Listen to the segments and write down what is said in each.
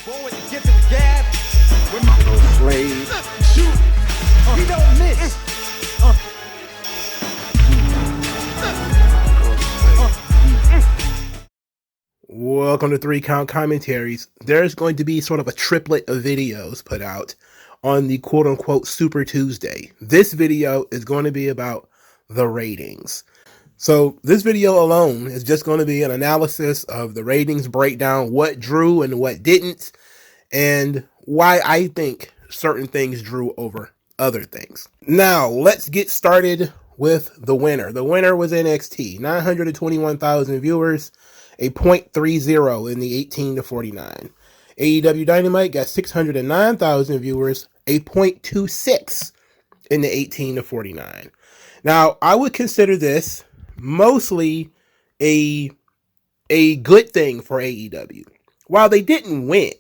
Forward to get to the gap. With MagMongoSlade. Shoot. He don't miss. Welcome to 3 Count Commentaries. There's going to be sort of a triplet of videos put out on the quote-unquote Super Tuesday. This video is going to be about the ratings. So this video alone is just going to be an analysis of the ratings breakdown, what drew and what didn't, and why I think certain things drew over other things. Now, let's get started with the winner. The winner was NXT, 921,000 viewers, a 0.30 in the 18 to 49. AEW Dynamite got 609,000 viewers, a 0.26 in the 18 to 49. Now, I would consider this mostly a good thing for AEW. While they didn't win,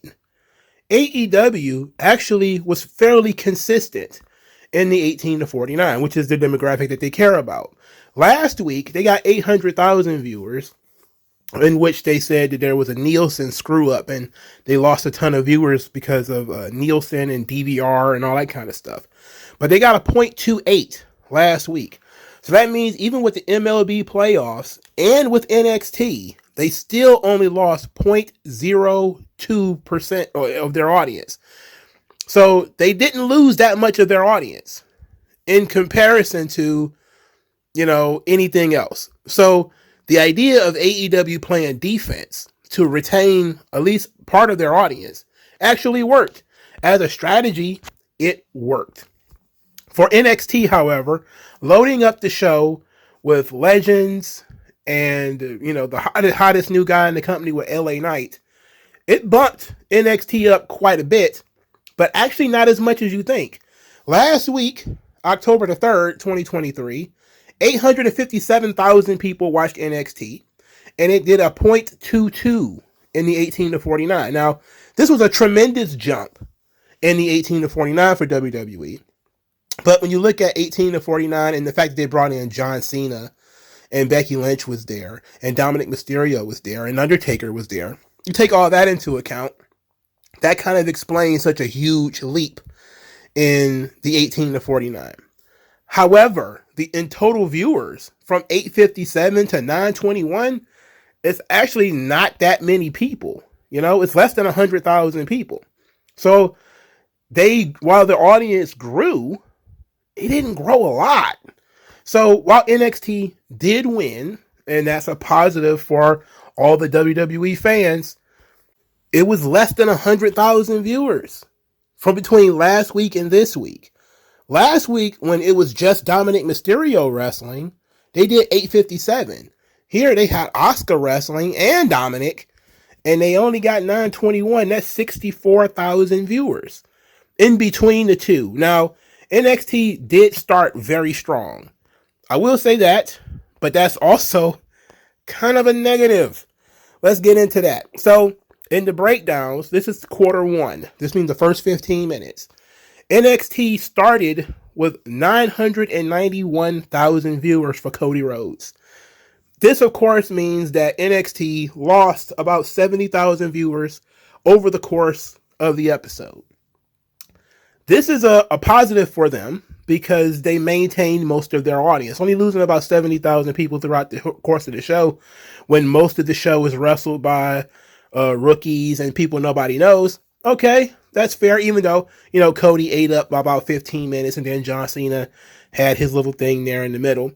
AEW actually was fairly consistent in the 18 to 49, which is the demographic that they care about. Last week, they got 800,000 viewers, in which they said that there was a Nielsen screw up and they lost a ton of viewers because of Nielsen and DVR and all that kind of stuff. But they got a 0.28 last week. So that means even with the MLB playoffs and with NXT, they still only lost 0.02% of their audience. So they didn't lose that much of their audience in comparison to, anything else. So the idea of AEW playing defense to retain at least part of their audience actually worked. As a strategy, it worked. For NXT, however, loading up the show with legends and, the hottest new guy in the company with LA Knight, it bumped NXT up quite a bit, but actually not as much as you think. Last week, October the 3rd, 2023, 857,000 people watched NXT, and it did a 0.22 in the 18 to 49. Now, this was a tremendous jump in the 18 to 49 for WWE. But when you look at 18 to 49 and the fact that they brought in John Cena and Becky Lynch was there and Dominic Mysterio was there and Undertaker was there, you take all that into account, that kind of explains such a huge leap in the 18 to 49. However, in total viewers from 857 to 921, it's actually not that many people. It's less than 100,000 people. So while the audience grew, it didn't grow a lot. So while NXT did win, and that's a positive for all the WWE fans, it was less than 100,000 viewers from between last week and this week. Last week, when it was just Dominic Mysterio wrestling, they did 857. Here, they had Asuka wrestling and Dominic, and they only got 921. That's 64,000 viewers in between the two. Now, NXT did start very strong. I will say that, but that's also kind of a negative. Let's get into that. So, in the breakdowns, this is quarter one. This means the first 15 minutes. NXT started with 991,000 viewers for Cody Rhodes. This, of course, means that NXT lost about 70,000 viewers over the course of the episode. This is a positive for them because they maintained most of their audience, only losing about 70,000 people throughout the course of the show, when most of the show is wrestled by rookies and people nobody knows. Okay, that's fair, even though, Cody ate up about 15 minutes and then John Cena had his little thing there in the middle.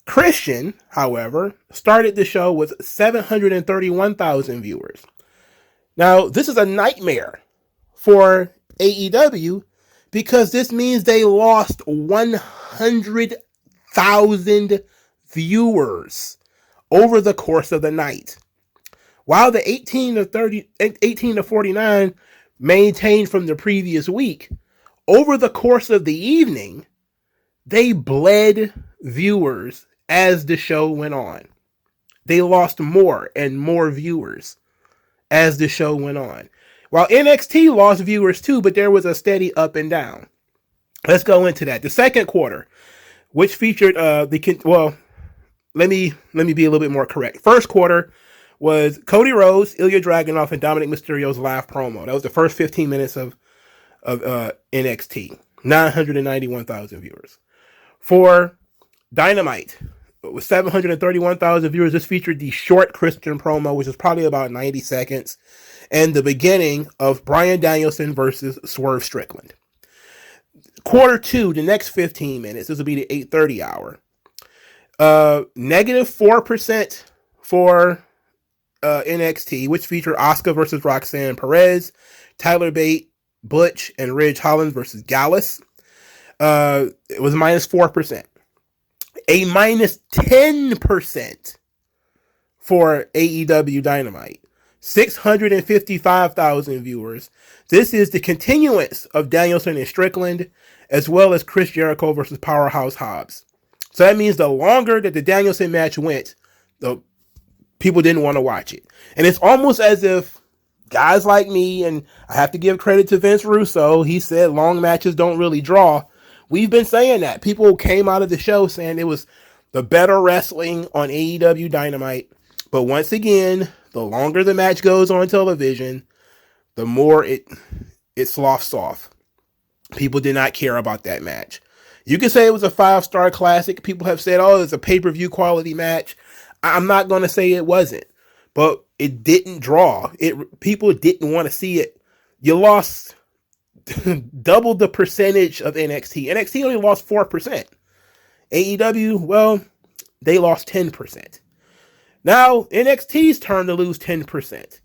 Christian, however, started the show with 731,000 viewers. Now, this is a nightmare for AEW because this means they lost 100,000 viewers over the course of the night. While the 18 to 49 maintained from the previous week, over the course of the evening, they bled viewers as the show went on. They lost more and more viewers as the show went on. While NXT lost viewers too, but there was a steady up and down. Let's go into that. The second quarter, which featured let me be a little bit more correct. First quarter was Cody Rhodes, Ilya Dragunov, and Dominic Mysterio's live promo. That was the first 15 minutes of NXT. 991,000 viewers. For Dynamite, with 731,000 viewers, this featured the short Christian promo, which is probably about 90 seconds, and the beginning of Bryan Danielson versus Swerve Strickland. Quarter 2, the next 15 minutes, this will be the 8:30 hour. Negative 4% for NXT, which featured Asuka versus Roxanne Perez, Tyler Bate, Butch, and Ridge Holland versus Gallus. It was minus 4%. A minus 10% for AEW Dynamite. 655,000 viewers. This is the continuance of Danielson and Strickland, as well as Chris Jericho versus Powerhouse Hobbs. So that means the longer that the Danielson match went, the people didn't want to watch it. And it's almost as if guys like me, and I have to give credit to Vince Russo, he said long matches don't really draw. We've been saying that. People came out of the show saying it was the better wrestling on AEW Dynamite. But once again, the longer the match goes on television, the more it sloughs off. People did not care about that match. You can say it was a 5-star classic. People have said, oh, it's a pay-per-view quality match. I'm not going to say it wasn't. But it didn't draw. People didn't want to see it. You lost double the percentage of NXT. NXT only lost 4%. AEW, well, they lost 10%. Now, NXT's turn to lose 10%.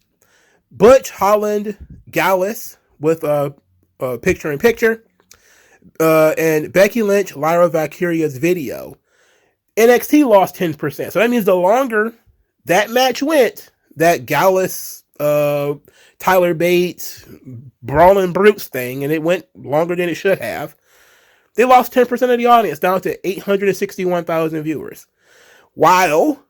Butch, Holland, Gallus with a picture-in-picture, and Becky Lynch, Lyra Valkyria's video. NXT lost 10%. So that means the longer that match went, that Gallus, Tyler Bates, Brawling Brutes thing, and it went longer than it should have, they lost 10% of the audience, down to 861,000 viewers. While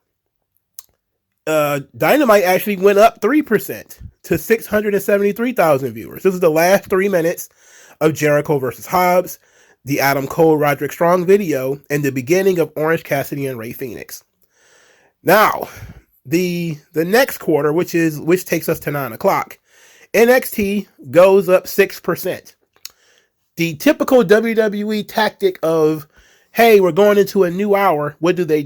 Dynamite actually went up 3% to 673,000 viewers. This is the last 3 minutes of Jericho versus Hobbs, the Adam Cole, Roderick Strong video, and the beginning of Orange Cassidy and Rey Fenix. Now, the next quarter, which takes us to 9 o'clock, NXT goes up 6%. The typical WWE tactic of, hey, we're going into a new hour. What do? They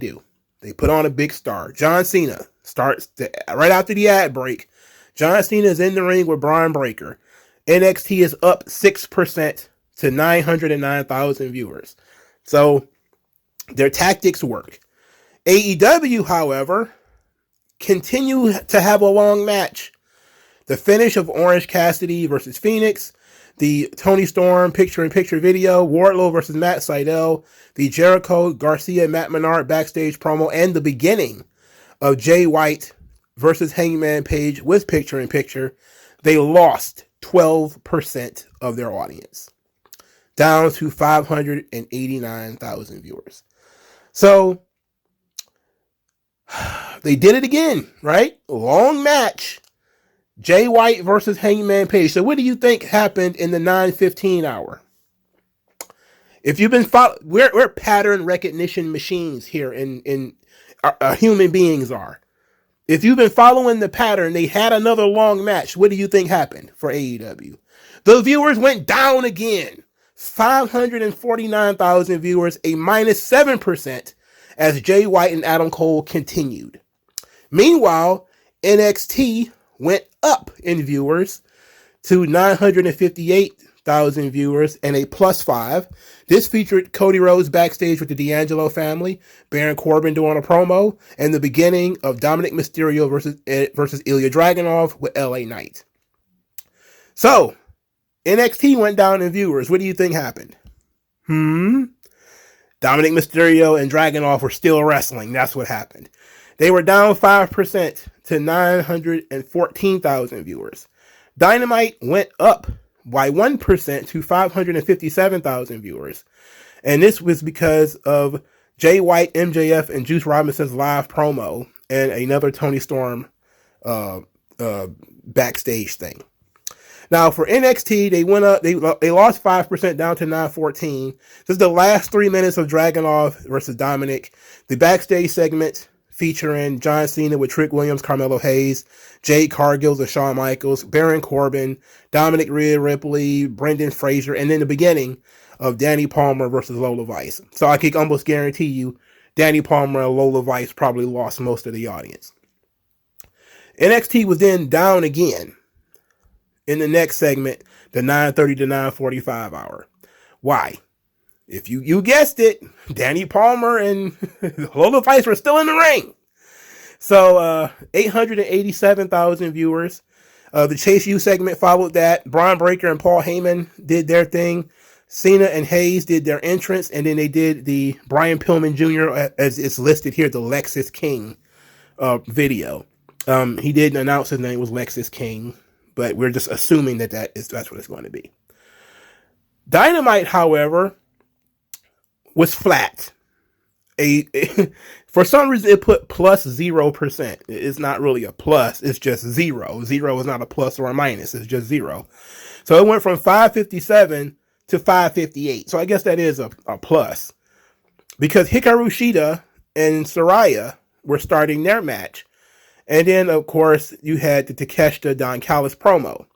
put on a big star. John Cena starts right after the ad break. John Cena is in the ring with Braun Breaker. NXT is up 6% to 909,000 viewers. So their tactics work. AEW, however, continue to have a long match. The finish of Orange Cassidy versus Phoenix, the Tony Storm picture-in-picture video, Wardlow versus Matt Sydal, the Jericho Garcia Matt Menard backstage promo, and the beginning of Jay White versus Hangman Page with picture-in-picture, they lost 12% of their audience, down to 589,000 viewers. So they did it again, right? Long match. Jay White versus Hangman Page. So what do you think happened in the 9:15 hour? If you've been we're pattern recognition machines here in our human beings are. If you've been following the pattern, they had another long match. What do you think happened for AEW? The viewers went down again. 549,000 viewers, a minus 7%, as Jay White and Adam Cole continued. Meanwhile, NXT went up in viewers to 958,000 viewers and a plus 5. This featured Cody Rhodes backstage with the D'Angelo family, Baron Corbin doing a promo, and the beginning of Dominic Mysterio versus Ilya Dragunov with LA Knight. So, NXT went down in viewers. What do you think happened? Dominic Mysterio and Dragunov were still wrestling. That's what happened. They were down 5% to 914,000 viewers. Dynamite went up by 1% to 557,000 viewers. And this was because of Jay White, MJF, and Juice Robinson's live promo and another Tony Storm backstage thing. Now for NXT, they went up. They lost 5% down to 914. This is the last 3 minutes of Dragunov versus Dominic. The backstage segment featuring John Cena with Trick Williams, Carmelo Hayes, Jade Cargill and Shawn Michaels, Baron Corbin, Dominic Rhea Ripley, Brendan Fraser, and then the beginning of Danny Palmer versus Lola Vice. So I can almost guarantee you Danny Palmer and Lola Vice probably lost most of the audience. NXT was then down again in the next segment, the 9:30 to 9:45 hour. Why? If you guessed it, Danny Palmer and Lola Vice were still in the ring. So 887,000 viewers. The Chase U segment followed that. Braun Breaker and Paul Heyman did their thing. Cena and Hayes did their entrance, and then they did the Brian Pillman Jr., as it's listed here, the Lexus King video. He didn't announce his name was Lexus King, but we're just assuming that's what it's going to be. Dynamite, however, was flat. For some reason, it put plus 0%. It's not really a plus. It's just 0. 0 is not a plus or a minus. It's just 0. So it went from 557 to 558. So I guess that is a plus. Because Hikaru Shida and Saraya were starting their match. And then, of course, you had the Takeshita Don Callis promo.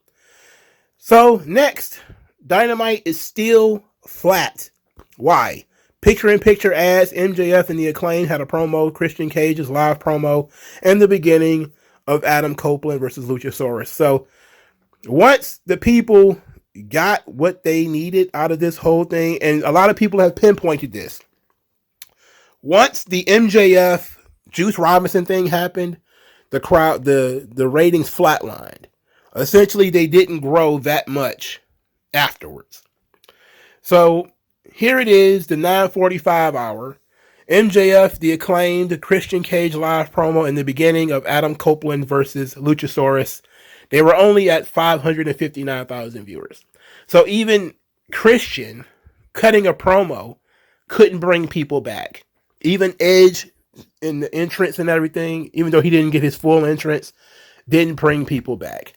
So next, Dynamite is still flat. Why? Picture-in-picture ads, MJF and the Acclaim had a promo, Christian Cage's live promo, and the beginning of Adam Copeland versus Luchasaurus. So once the people got what they needed out of this whole thing, and a lot of people have pinpointed this, once the MJF Juice Robinson thing happened, the crowd, the ratings flatlined. Essentially, they didn't grow that much afterwards. So here it is, the 9:45 hour. MJF, the Acclaimed, Christian Cage live promo in the beginning of Adam Copeland versus Luchasaurus. They were only at 559,000 viewers. So even Christian cutting a promo couldn't bring people back. Even Edge in the entrance and everything, even though he didn't get his full entrance, didn't bring people back.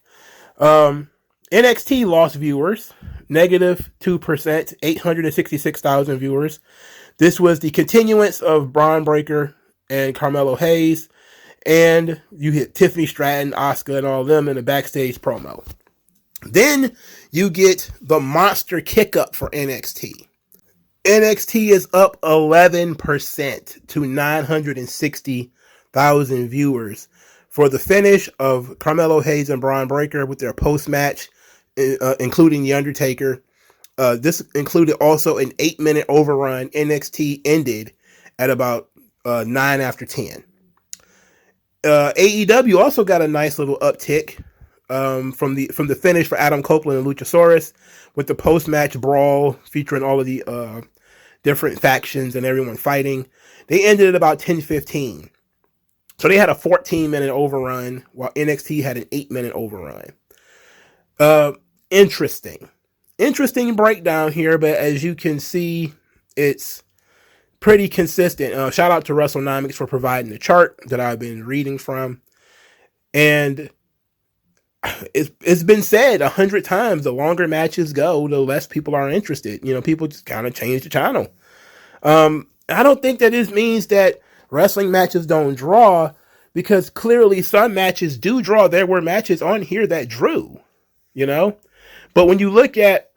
NXT lost viewers, negative 2%, 866,000 viewers. This was the continuance of Braun Breaker and Carmelo Hayes, and you hit Tiffany Stratton, Asuka, and all of them in a backstage promo. Then you get the monster kick up for NXT. NXT is up 11% to 960,000 viewers for the finish of Carmelo Hayes and Braun Breaker with their post-match, including The Undertaker. This included also an 8-minute overrun. NXT ended at about 9 after 10. AEW also got a nice little uptick from the finish for Adam Copeland and Luchasaurus with the post-match brawl featuring all of the different factions and everyone fighting. They ended at about 10:15. So they had a 14-minute overrun while NXT had an 8-minute overrun. Interesting breakdown here, but as you can see, it's pretty consistent. Shout out to WrestleNomics for providing the chart that I've been reading from. And it's been said 100 times, the longer matches go, the less people are interested. You know, people just kind of change the channel. I don't think that this means that wrestling matches don't draw, because clearly some matches do draw. There were matches on here that drew, you know. But when you look at,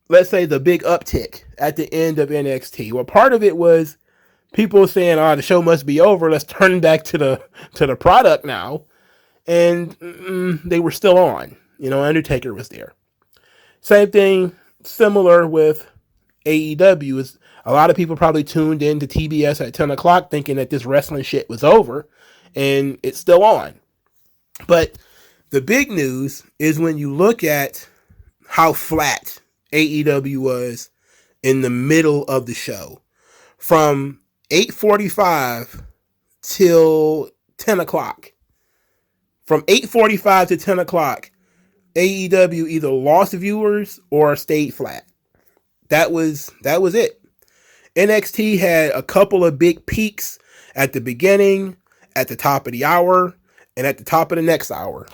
let's say, the big uptick at the end of NXT, well, part of it was people saying, "Oh, the show must be over. Let's turn back to the product now." And they were still on. You know, Undertaker was there. Same thing, similar with AEW. Is a lot of people probably tuned in to TBS at 10 o'clock thinking that this wrestling shit was over, and it's still on. But the big news is when you look at how flat AEW was in the middle of the show. From 8:45 till 10 o'clock. From 8:45 to 10 o'clock, AEW either lost viewers or stayed flat. That was it. NXT had a couple of big peaks at the beginning, at the top of the hour, and at the top of the next hour.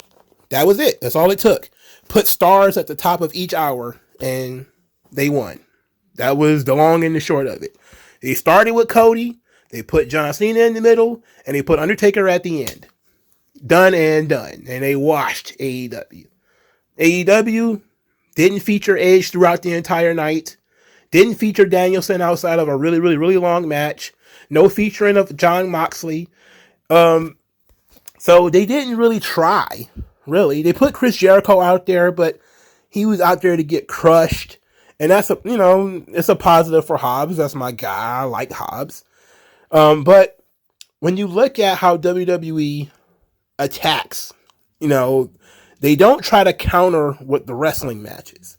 That was it. That's all it took. Put stars at the top of each hour, and they won. That was the long and the short of it. They started with Cody. They put John Cena in the middle, and they put Undertaker at the end. Done and done. And they washed AEW. AEW didn't feature Edge throughout the entire night. Didn't feature Danielson outside of a really, really, really long match. No featuring of Jon Moxley. So they didn't really try, really. They put Chris Jericho out there, but he was out there to get crushed. And that's it's a positive for Hobbs. That's my guy. I like Hobbs. But when you look at how WWE attacks, they don't try to counter with the wrestling matches.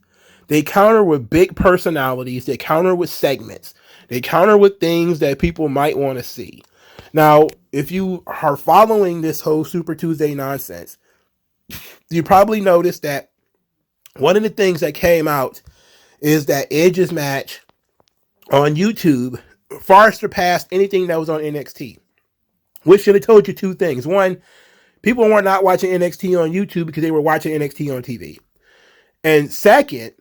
They counter with big personalities. They counter with segments. They counter with things that people might want to see. Now, if you are following this whole Super Tuesday nonsense, you probably noticed that one of the things that came out is that Edge's match on YouTube far surpassed anything that was on NXT. Which should have told you two things. One, people were not watching NXT on YouTube because they were watching NXT on TV. And second,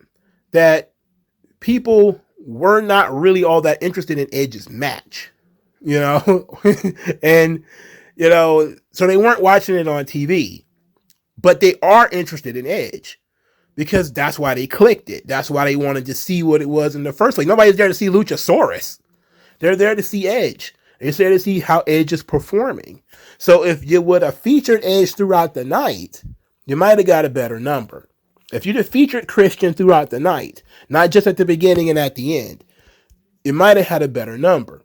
that people were not really all that interested in Edge's match. And, so they weren't watching it on TV, but they are interested in Edge because that's why they clicked it. That's why they wanted to see what it was in the first place. Nobody's there to see Luchasaurus. They're there to see Edge. They're there to see how Edge is performing. So if you would have featured Edge throughout the night, you might have got a better number. If you'd have featured Christian throughout the night, not just at the beginning and at the end, you might have had a better number.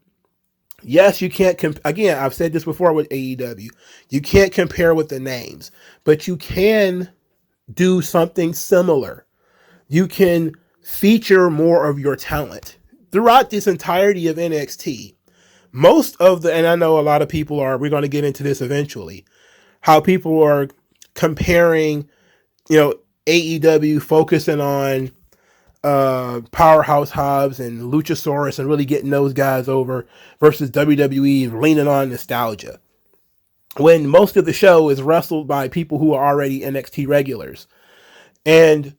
Yes, you can't, again, I've said this before with AEW, you can't compare with the names, but you can do something similar. You can feature more of your talent. Throughout this entirety of NXT, most of and I know a lot of people we're going to get into this eventually, how people are comparing, AEW focusing on Powerhouse Hobbs and Luchasaurus and really getting those guys over versus WWE leaning on nostalgia. When most of the show is wrestled by people who are already NXT regulars. And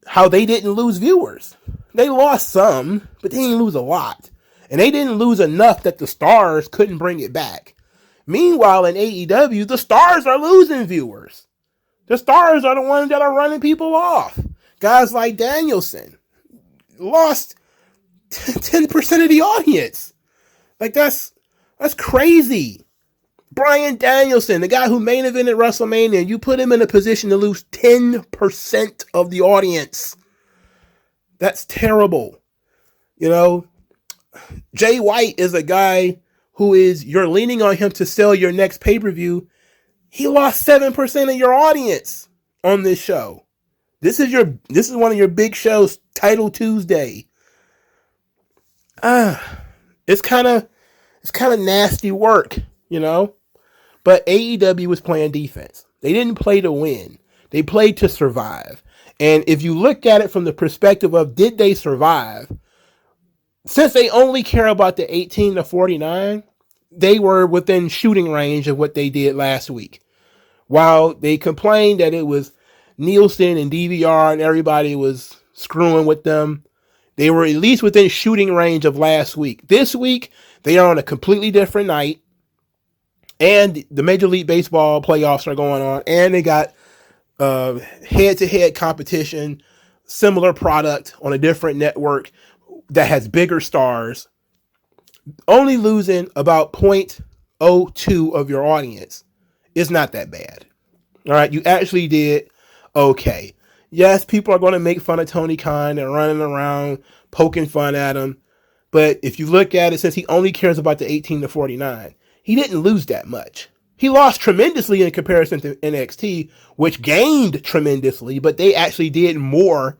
how they didn't lose viewers. They lost some, but they didn't lose a lot. And they didn't lose enough that the stars couldn't bring it back. Meanwhile, in AEW, the stars are losing viewers. The stars are the ones that are running people off. Guys like Danielson lost 10% of the audience. Like, that's crazy. Bryan Danielson, the guy who main evented WrestleMania, you put him in a position to lose 10% of the audience. That's terrible. Jay White is a guy who you're leaning on him to sell your next pay-per-view. He lost 7% of your audience on this show. This is one of your big shows, Title Tuesday. It's kind of nasty work, But AEW was playing defense. They didn't play to win. They played to survive. And if you look at it from the perspective of did they survive, since they only care about the 18 to 49, they were within shooting range of what they did last week. While they complained that it was Nielsen and DVR and everybody was screwing with them, they were at least within shooting range of last week. This week, they are on a completely different night. And the Major League Baseball playoffs are going on. And they got head-to-head competition, similar product on a different network that has bigger stars. Only losing about 0.02 of your audience is not that bad. All right, you actually did okay. Yes, people are going to make fun of Tony Khan and running around poking fun at him. But if you look at it, since he only cares about the 18 to 49, he didn't lose that much. He lost tremendously in comparison to NXT, which gained tremendously, but they actually did more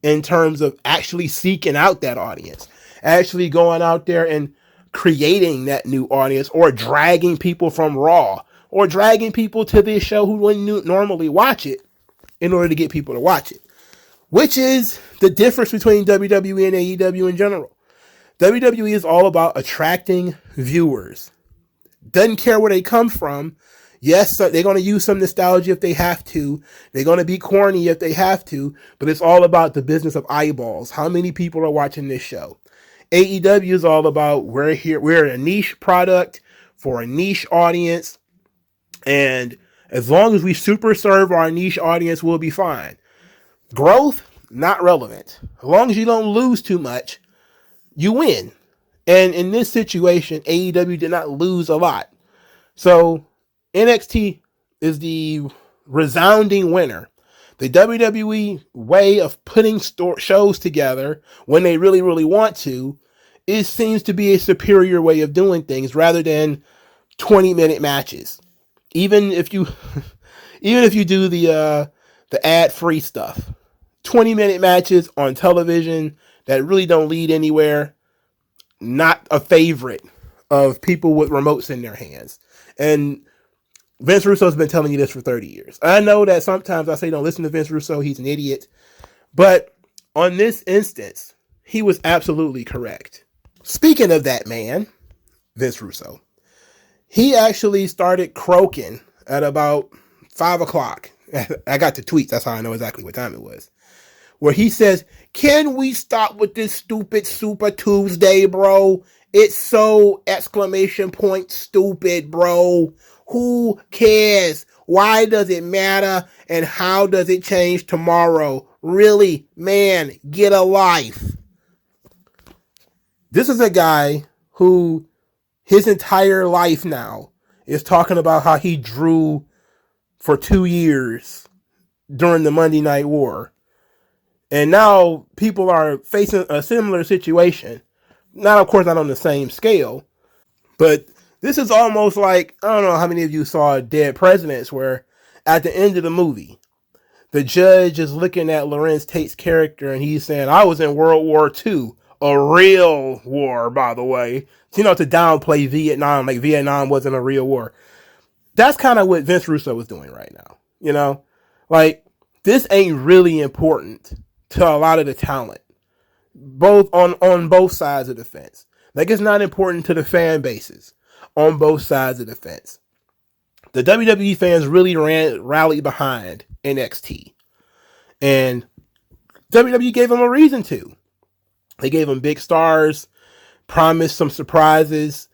in terms of actually seeking out that audience, actually going out there and creating that new audience, or dragging people from Raw, or dragging people to this show who wouldn't normally watch it in order to get people to watch it, which is the difference between WWE and AEW in general. WWE is all about attracting viewers. Doesn't care where they come from. Yes, they're going to use some nostalgia if they have to. They're going to be corny if they have to. But it's all about the business of eyeballs. How many people are watching this show? AEW is all about we're a niche product for a niche audience, and as long as we super serve our niche audience, we'll be fine. Growth, not relevant. As long as you don't lose too much, you win. And in this situation, AEW did not lose a lot. So NXT is the resounding winner. The WWE way of putting shows together when they really, really want to, it seems to be a superior way of doing things rather than 20-minute matches. Even if you do the ad-free stuff, 20-minute matches on television that really don't lead anywhere, not a favorite of people with remotes in their hands. And Vince Russo's been telling you this for 30 years. I know that sometimes I say don't listen to Vince Russo, he's an idiot. But on this instance, he was absolutely correct. Speaking of that man, Vince Russo, he actually started croaking at about 5 o'clock. I got the tweets, that's how I know exactly what time it was. Where he says, can we stop with this stupid Super Tuesday, bro? It's so ! Stupid, bro. Who cares? Why does it matter? And how does it change tomorrow? Really, man, get a life. This is a guy who his entire life now is talking about how he drew for 2 years during the Monday Night War. And now people are facing a similar situation. Not, of course, not on the same scale, but this is almost like, I don't know how many of you saw Dead Presidents, where at the end of the movie, the judge is looking at Lorenz Tate's character and he's saying, I was in World War II, a real war, by the way. To downplay Vietnam, like Vietnam wasn't a real war. That's kind of what Vince Russo was doing right now. Like, this ain't really important to a lot of the talent, both on both sides of the fence. Like, it's not important to the fan bases on both sides of the fence. The WWE fans really rallied behind NXT, and WWE gave them a reason to. They gave them big stars, promised some surprises,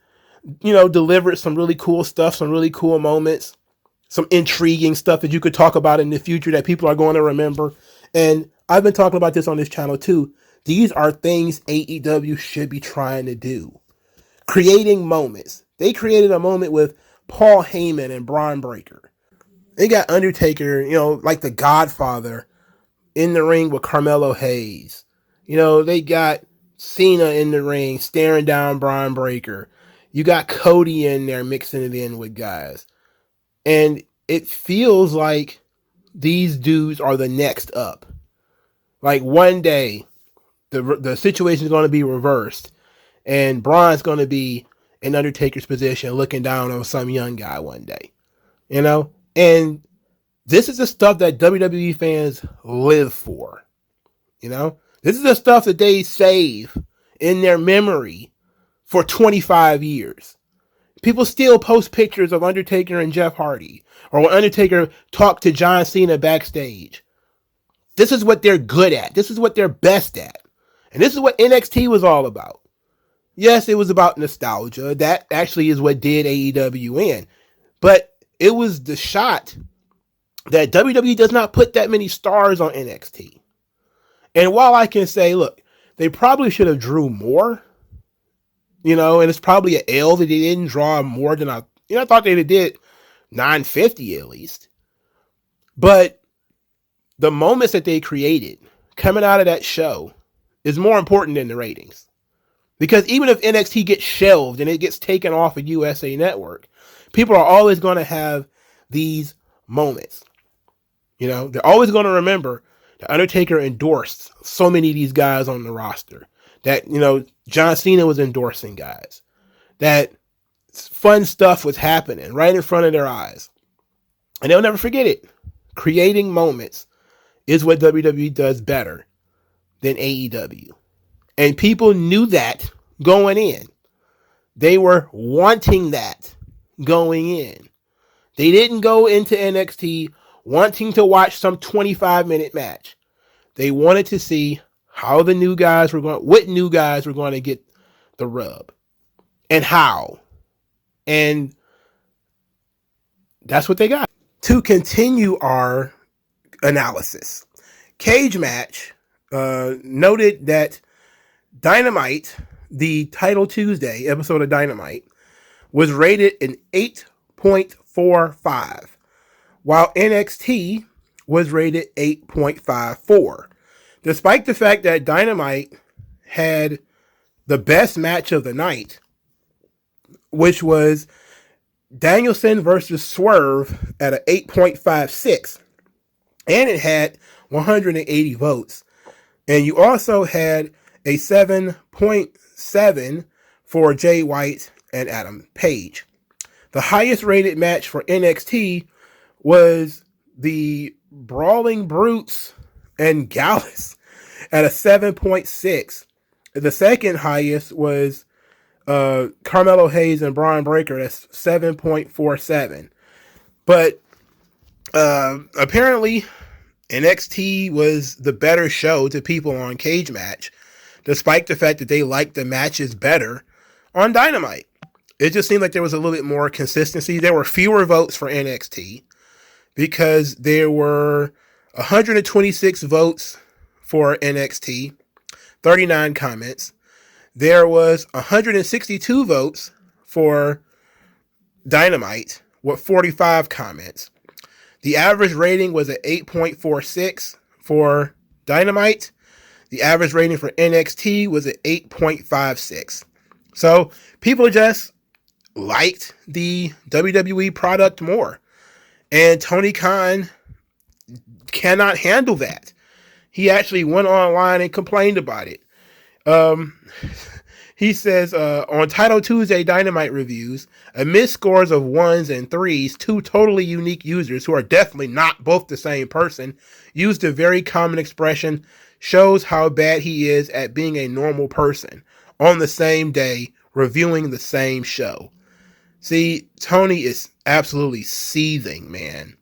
delivered some really cool stuff, some really cool moments, some intriguing stuff that you could talk about in the future that people are going to remember. And I've been talking about this on this channel too. These are things AEW should be trying to do. Creating moments. They created a moment with Paul Heyman and Braun Breaker. They got Undertaker, like the Godfather, in the ring with Carmelo Hayes. They got Cena in the ring staring down Braun Breaker. You got Cody in there mixing it in with guys. And it feels like these dudes are the next up. Like, one day, the situation is going to be reversed, and Braun's going to be in Undertaker's position looking down on some young guy one day. And this is the stuff that WWE fans live for. This is the stuff that they save in their memory for 25 years. People still post pictures of Undertaker and Jeff Hardy, or when Undertaker talked to John Cena backstage. This is what they're good at. This is what they're best at. And this is what NXT was all about. Yes, it was about nostalgia. That actually is what did AEW in. But it was the shot that WWE does not put that many stars on NXT. And while I can say, look, they probably should have drew more, and it's probably an L that they didn't draw more than I thought they did 950 at least. But the moments that they created coming out of that show is more important than the ratings. Because even if NXT gets shelved and it gets taken off of USA Network, people are always going to have these moments. They're always going to remember that Undertaker endorsed so many of these guys on the roster. That, John Cena was endorsing guys. That fun stuff was happening right in front of their eyes. And they'll never forget it. Creating moments is what WWE does better than AEW. And people knew that going in. They were wanting that going in. They didn't go into NXT wanting to watch some 25-minute match. They wanted to see how the new guys were going, what new guys were going to get the rub and how. And that's what they got. To continue our analysis, Cagematch noted that Dynamite, the Title Tuesday episode of Dynamite, was rated an 8.45, while NXT was rated 8.54. Despite the fact that Dynamite had the best match of the night, which was Danielson versus Swerve at an 8.56, and it had 180 votes. And you also had a 7.7 for Jay White and Adam Page. The highest rated match for NXT was the Brawling Brutes and Gallus at a 7.6. The second highest was Carmelo Hayes and Braun Breaker. That's 7.47. But apparently NXT was the better show to people on Cagematch, despite the fact that they liked the matches better on Dynamite. It just seemed like there was a little bit more consistency. There were fewer votes for NXT because there were 126 votes for NXT, 39 comments. There was 162 votes for Dynamite with 45 comments. The average rating was at 8.46 for Dynamite. The average rating for NXT was at 8.56. So people just liked the WWE product more. And Tony Khan cannot handle that. He actually went online and complained about it. He says, on Title Tuesday Dynamite reviews, amidst scores of 1s and 3s, two totally unique users who are definitely not both the same person used a very common expression, shows how bad he is at being a normal person on the same day reviewing the same show. See, Tony is absolutely seething, man.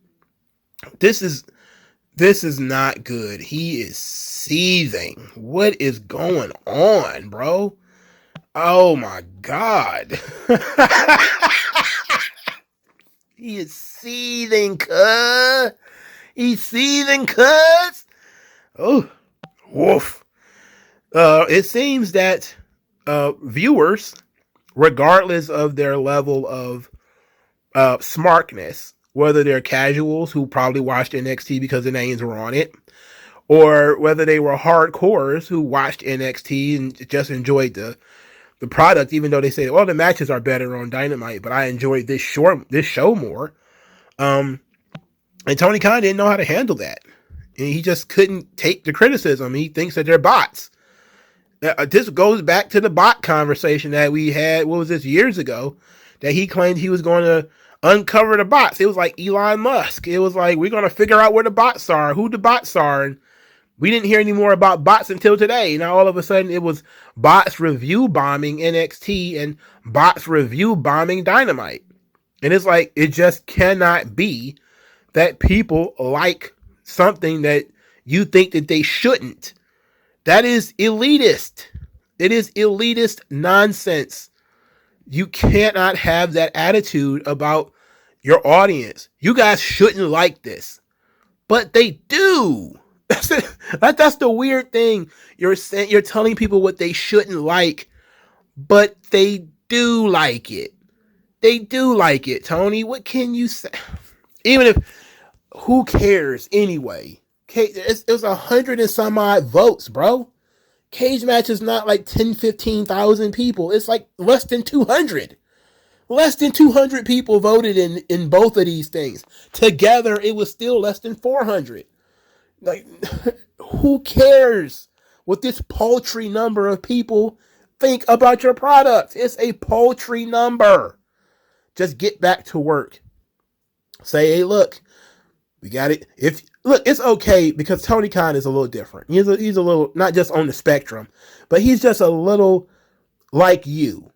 This is not good. He is seething. What is going on, bro? Oh my God. He is seething, cuz. He's seething, cuz. Oh, woof. It seems that viewers, regardless of their level of smartness, whether they're casuals who probably watched NXT because the names were on it, or whether they were hardcores who watched NXT and just enjoyed the product, even though they say, well, the matches are better on Dynamite, but I enjoyed this show more. And Tony Khan didn't know how to handle that. And he just couldn't take the criticism. He thinks that they're bots. This goes back to the bot conversation that we had, what was this, years ago, that he claimed he was going to uncover the bots. It was like Elon Musk. It was like, we're going to figure out where the bots are, who the bots are. And we didn't hear any more about bots until today. Now, all of a sudden, it was bots review bombing NXT and bots review bombing Dynamite. And it's like, it just cannot be that people like something that you think that they shouldn't. That is elitist. It is elitist nonsense. You cannot have that attitude about your audience. You guys shouldn't like this. But they do. That's the weird thing. You're telling people what they shouldn't like, but they do like it. They do like it, Tony. What can you say? Even if, who cares anyway? It was 100 and some odd votes, bro. Cagematch is not like 10, 15,000 people. It's like less than 200. Less than 200 people voted in both of these things. Together, it was still less than 400. Like, who cares what this paltry number of people think about your product? It's a paltry number. Just get back to work. Say, hey, look, we got it. It's okay because Tony Khan is a little different. He's a little, not just on the spectrum, but he's just a little like you,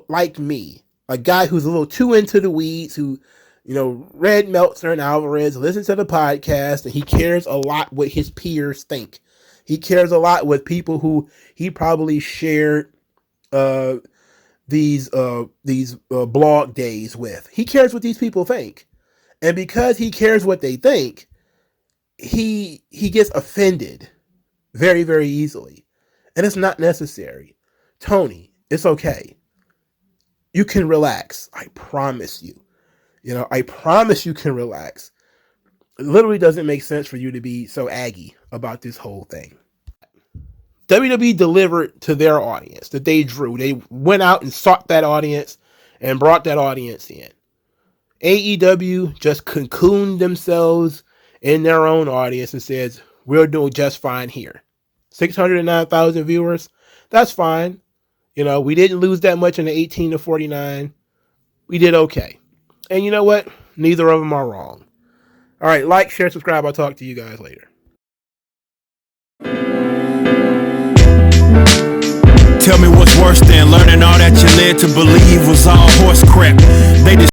like me. A guy who's a little too into the weeds, who, read Meltzer and Alvarez, listens to the podcast, and he cares a lot what his peers think. He cares a lot with people who he probably shared blog days with. He cares what these people think. And because he cares what they think, he gets offended very, very easily. And it's not necessary. Tony, it's okay. You can relax. I promise you. I promise you can relax. It literally doesn't make sense for you to be so aggy about this whole thing. WWE delivered to their audience that they drew. They went out and sought that audience and brought that audience in. AEW just cocooned themselves in their own audience and says, we're doing just fine here. 609,000 viewers, that's fine. We didn't lose that much in the 18 to 49. We did okay. And you know what? Neither of them are wrong. All right, like, share, subscribe. I'll talk to you guys later. Tell me what's worse than learning all that you led to believe was all horse crap. They